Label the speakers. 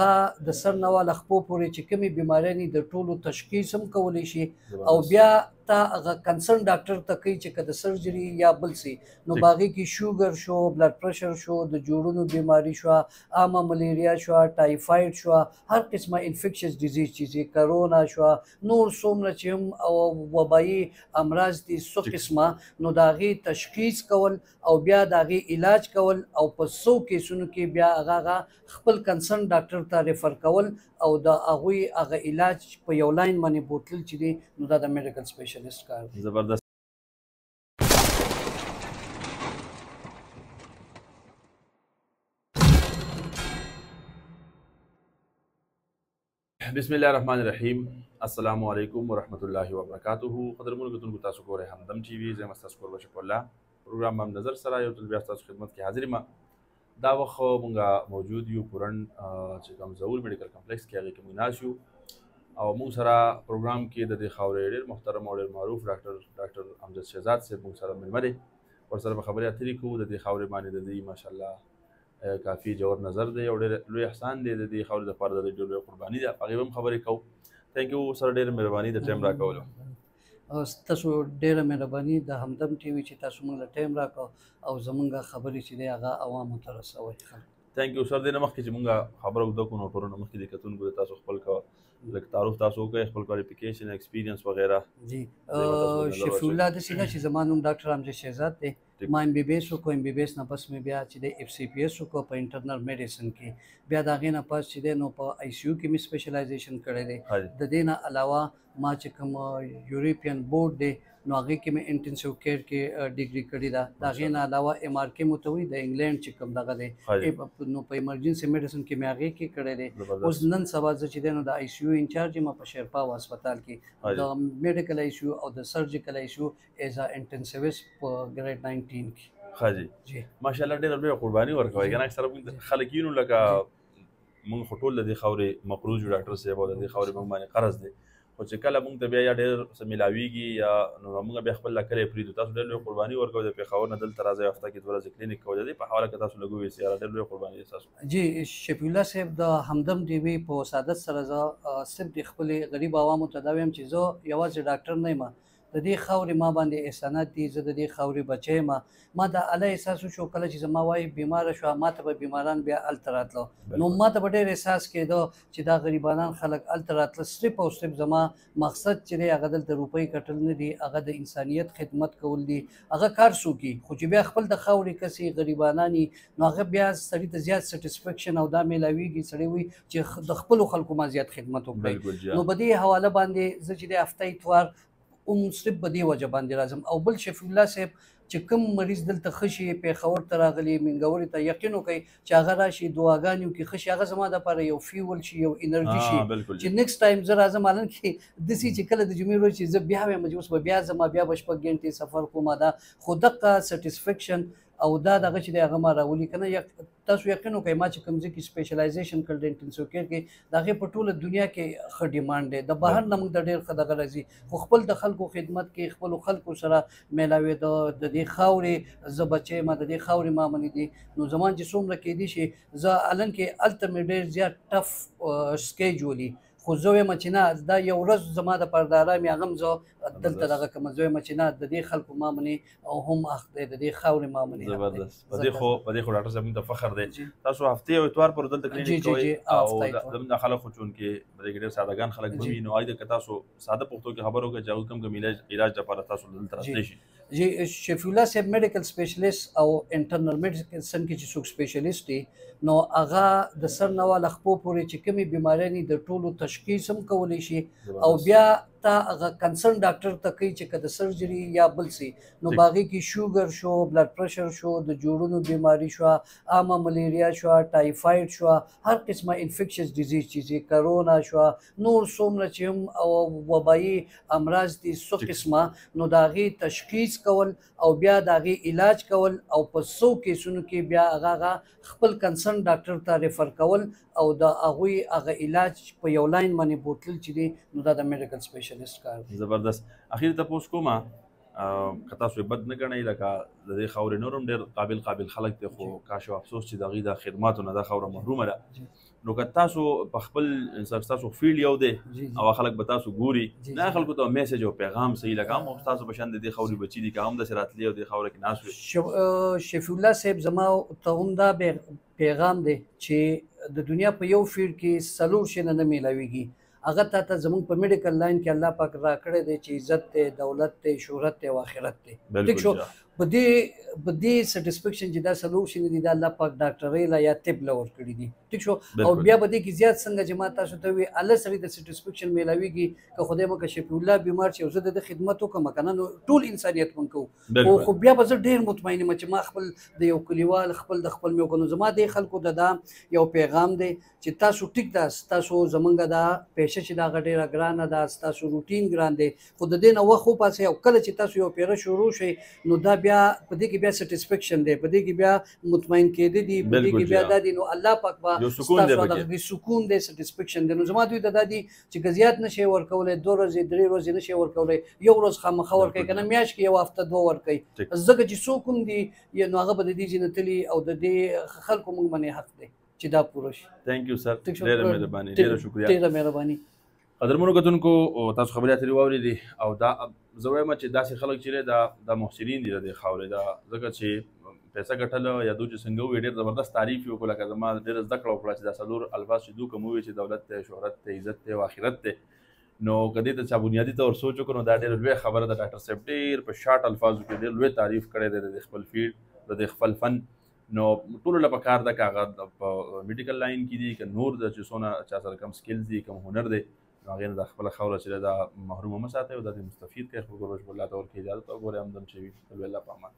Speaker 1: د سر نه واله خپو پورې چې کومې بیمارۍ د ټولو تشخیص هم کولی شي او بیا تا هغه کنسرن ډاکټر ته کوي چې که د سرجري یا بل سي نو باغې کې شوګر شو بلډ پرشر شو د جوړونو بیماری شو عامه ملیریا شو ټایفاید شو هر قسمه انفیکشس ډیزیز چې کرونا شو نور څومره چې هم وبایي امراض دي څو قسمه نو د هغې تشخیص کول او بیا د هغې علاج کول او په څو کیسونو کې بیا هغه خپل کنسرن ډاکټر ته ریفر کول او د هغوی هغه علاج په یو لاین باندې بوتل چې دی نو دا د میډیکل سپیشلیسټ کار دی.
Speaker 2: زبردست. بسم الله الرحمن الرحیم. السلام علیکم ورحمۃ اللہ وبرکاتہ. قدرمنو کتونکو تاسو ګورئ همدم ټي وي. زه یم ستاسو کوربه شکر الله. پروګرام هم نظر سره یو ځل بیا ستاسو خدمت کې حاضر یم. دا وخت مونږ موجود یو پورن چې کوم زول میډیکل کمپلیکس کې هغې کې مونږ ناست یو او مونږ سره پروګرام کې د دې خاورې ډېر محترم او ډېر معروف ډاکټر امجد شهزاد صاحب مونږ سره مېلمه دی. ورسره به خبرې اترې کوو. د دې خاورې باندې د دې ماشاءالله کافي جوړ نظر دی او ډېر لوی احسان دی. د دې خاورې دپاره د ډېر لوی قرباني ده. هغې به هم خبرې کوو. تھینک یو سره ډېره مهرباني د ټایم راکولو.
Speaker 1: تاسو ډېره مهرباني د همدم ټي وي چې تاسو موږ له ټایم راکړو او زمونږ خبرې چې دی هغه عوامو ته رسوئ.
Speaker 2: تھینک یو سر. دې نه مخکې چې مونږ خبره اوږده کړو نو ټولو نه مخکې د کتونکو د تاسو خپل لږ تعارف تاسو وکړئ، خپل کوالیفیکیشن ایکسپیرینس وغیره.
Speaker 1: جی شفیع الله داسې ده چې زما نوم ډاکټر امجد شهزاد دی. ما ایم بی بی ایس وکړو. ایم بی بی ایس نه پس مې بیا چې دی اف سی پی ایس وکړو په انټرنل میډیسن کې. بیا د هغې نه پس چې دی نو په آی سی یو کې مې سپیشلایزیشن کړی دی. د دې نه علاوه ما چې کوم یوروپین بورډ دی نو هغې کې مې انټنسیو کیر کې ډیګري کړې ده. د هغې نه علاوه ایم آر کې مو ته وایي د انګلینډ چې کوم دغه دی نو په ایمرجنسي میډیسن کې مې هغې کې کړی دی. اوس نن سبا زه چې دی نو د آی سی یو انچارج یم په شیرپاو هسپتال کې د میډیکل آی سی یو او د سرجیکل آی سی یو ایز ا انټنسیویسټ په ګریډ 19 کې.
Speaker 2: ښه جی ماشاءالله ډېره لویه قرباني ورکوئ. که نه اکثره موږ خلک یو نو لکه موږ خو ټول د دې خاورې مقروض یو ډاکټر صاحب او د دې خاورې موږ باندې قرض دی، خو چې کله موږ ته بیا یا ډېر څه میلاویږي یا نو موږ بیا خپل کلی پرېږدو. تاسو ډېر لویه قرباني ورکوئ. د پېښور نه دلته راځئ، هفته کې 2 ورځې کلینیک کوئ. د دې په حواله که تاسو لږ ووایئ سیاره ډېر لویه قرباني ده ستاسو.
Speaker 1: جی شفیع الله صاحب د همدم ټي وي په سعادت سره زه صرف د خپلې غریب عوامو ته دا وایم چې زه یوازې ډاکټر نه یم، د دې خاورې ما باندې احسانات دي. زه د دې خاورې بچی یم. ما دا اله احساس وشو کله چې زما وایي بیماره شوه ما ته به بیماران بیا هلته راتلو نو ما ته به ډېر احساس کېده چې دا غریبانان خلک هلته راتله. صرف او صرف زما مقصد چې دی هغه دلته روپۍ کټل نه دي، هغه د انسانیت خدمت کول دي. هغه کار څوک خو چې بیا خپل د خاورې کسې غریبانان نو هغه بیا سړي ته زیات سټسفیکشن او دا میلاویږي. سړی وایي چې د خپلو خلکو ما زیات خدمت وکړئ. نو په دې حواله باندې زه چې دی هفته اتوار صرف په دې وجه باندې راځم. او بل شفیع الله صاحب چې کوم مریض دلته ښه شي پېښور ته راغلی منګورې ته یقین وکړئ چې هغه راشي دعاګانې وکړي ښه شي، هغه زما دپاره یو فیول شي یو انرژي شي چې نیکسټ ټایم زه راځم. حالان کې داسې چې کله د جمعې ورځ چې زه بیا وایم چې اوس به بیا ځم بیا به 6 ګنټې سفر کوم دا خو دقه سټسفیکشن او دا دغه چې دی هغه ما راولي که نه. تاسو یقین وکړئ ما چې کوم ځای کې سپیشلایزیشن کړی د انټنسیو کیر کې د هغې په ټوله دنیا کې ښه ډیمانډ دی. د بهر نه موږ ته ډېر ښه دغه راځي خو خپل د خلکو خدمت کې خپلو خلکو سره میلاوېده. د دې خاورې زه بچی یم، د دې خاورې ما منې دي نو زما چې څومره کیدی شي زه حالان کې هلته مې ډېر زیات ټف سکیجولي خو زه وایم چې نه دا یو ورځ زما دپاره د ارام هغه هم زه دلته دغه کومه. زه وایم چې نه د دې خلکو ما منې او هم حق دی د دې خاورې ما منې.
Speaker 2: زبردست. په دې خو ډاکټر صاحب موږ ته فخر دی. تاسو هفتې او اتوار پر دلته کلینیک کوئ او زموږ دا خلک خو چونکې په دې کې ډېر سادهګان خلک به وي نو هغوی ته که تاسو ساده پښتو کې خبر وکړئ چې هغوی کوم کوم علاج دپاره تاسو دلته راتلی شي.
Speaker 1: جی شفیع الله صاحب میډیکل سپیشلیسټ او انټرنل میډیسن کې چې څوک سپیشلیسټ دی نو هغه د سر نه واله خپو پورې چې کومې بیمارۍ د ټولو تشخیص هم کولی شي او بیا تا هغه کنسرن ډاکټر ته کوي چې که د سرجري یا بل سي نو باغې کې شوګر شو بلډ پرشر شو د جوړونو بیماری شو عامه ملیریا شو ټایفاید شو هر قسمه انفیکشس ډیزیز چې کرونا شو نور څومره چې هم وبایي امراض دي څو قسمه نو د هغې تشخیص کول او بیا د هغې علاج کول او په څو کیسونو کې بیا هغه خپل کنسرن ډاکټر ته ریفر کول او د هغوی هغه علاج په یو لاین باندې بوتل چې دی نو دا د میډیکل سپیشلیسټ کار دی.
Speaker 2: زبردست. اخیر تپوس کومه که تاسو یې بد نه ګڼئ لکه د دې خاورې نور هم ډېر قابل خلک دي خو کاش او افسوس چې د هغوی د خدماتو نه دا خاوره محرومه ده. نو که تاسو په خپل ستاسو فیلډ یو دی او خلک به تاسو ګوري دا خلکو ته میسج او پیغام صحیح لکه هم تاسو په شان د دې خاورې بچي دي که هم داسې راتلي او دې خاوره کې ناست وي.
Speaker 1: شفیع الله صاحب زما ته هم دا پیغام دی چې د دنیا په یو فیلډ کې څلور شی نه میلاویږي هغه تا ته زمونږ په میډیکل لاین کې الله پاک راکړی دی چې عزت دی، دولت دی، شهرت دی او آخرت دی. ټیک شو په دې سټسفیکشن چې دا څلور شی دي دا الله پاک ډاکټرۍ له یا طب له ورکړي دي. ټیک شو او بیا به دې کې زیات څنګه چې ما تاسو ته وي الله سړي د سټسفیکشن میلاویږي که خدای مکه شفیع الله بیمار شي او زه د خدمت وکړم که نه نو ټول انسانیت من کوو. خو بیا به زه ډېر مطمئن یم چې ما خپل د یو کلیوال خپل د خپل مې وکړو. زما دې خلکو ته دا یو پیغام دی چې تاسو ټیک داست، تاسو زمونږ دا پیشه چې دا هغه ډېره ګرانه ده، ستاسو روټین ګران دی، خو د دې نه وخت وپاسئ او کله چې تاسو یو پیره شروع شئ نو دا بیا په دې کې بیا سټسفیکشن دی، په دې کې بیا مطمئن کېدی دي، په دې کې بیا دا دي نو الله پاک به ستاسو سکون دی، سټسفیکشن دی. نو زما دوی ته دا دي چې که زیات نشئ ورکولی 2 ورځې 3 ورځې نشئ ورکولی یو ورځ خامخا ورکوئ که نه میاشت کې یو هفته 2 ورکوئ ځکه چې څوک هم دي نو هغه به د دې ځینې تلي او د دې خلکو موږ باندې حق دی چې دا پوره شي.
Speaker 2: تھینک یو سر، ډېره مهرباني، ډېره شکریه.
Speaker 1: ډېره مهرباني.
Speaker 2: قدرمنو کتونکو تاسو خبرې اترې واورېدې او دا زه وایم چې داسې خلک چې دا محسنین دي د دې خاورې دا ځکه چې پیسه ګټله یا دوی چې څنګه ووایي ډېر زبردست تعریف یې وکړو لکه زما ډېره زده کړه وکړه چې دا څلور الفاظ چې دوی کوم ووایي چې دولت دی، شهرت دی، عزت دی او آخرت دی نو که دې ته چا بنیادي طور سوچ وکړو نو دا ډېره لویه خبره ده. ډاکټر صاحب ډېر په شارټ الفاظو کې ډېر لوی تعریف کړی دی د خپل فیلډ د خپل فن. نو ټولو له پکار ده که هغه په میډیکل لاین کې دي که نور د چې څونه چا سره کم سکلز دي کم هنر دی نو هغې نه د خپله خاوره چې دا محرومه مه ساتئ او دا دې مستفید کړئ. خپل ګور بشپ الله ته ورکړي اجازت او ګورئ همدم چې وي الله په امان.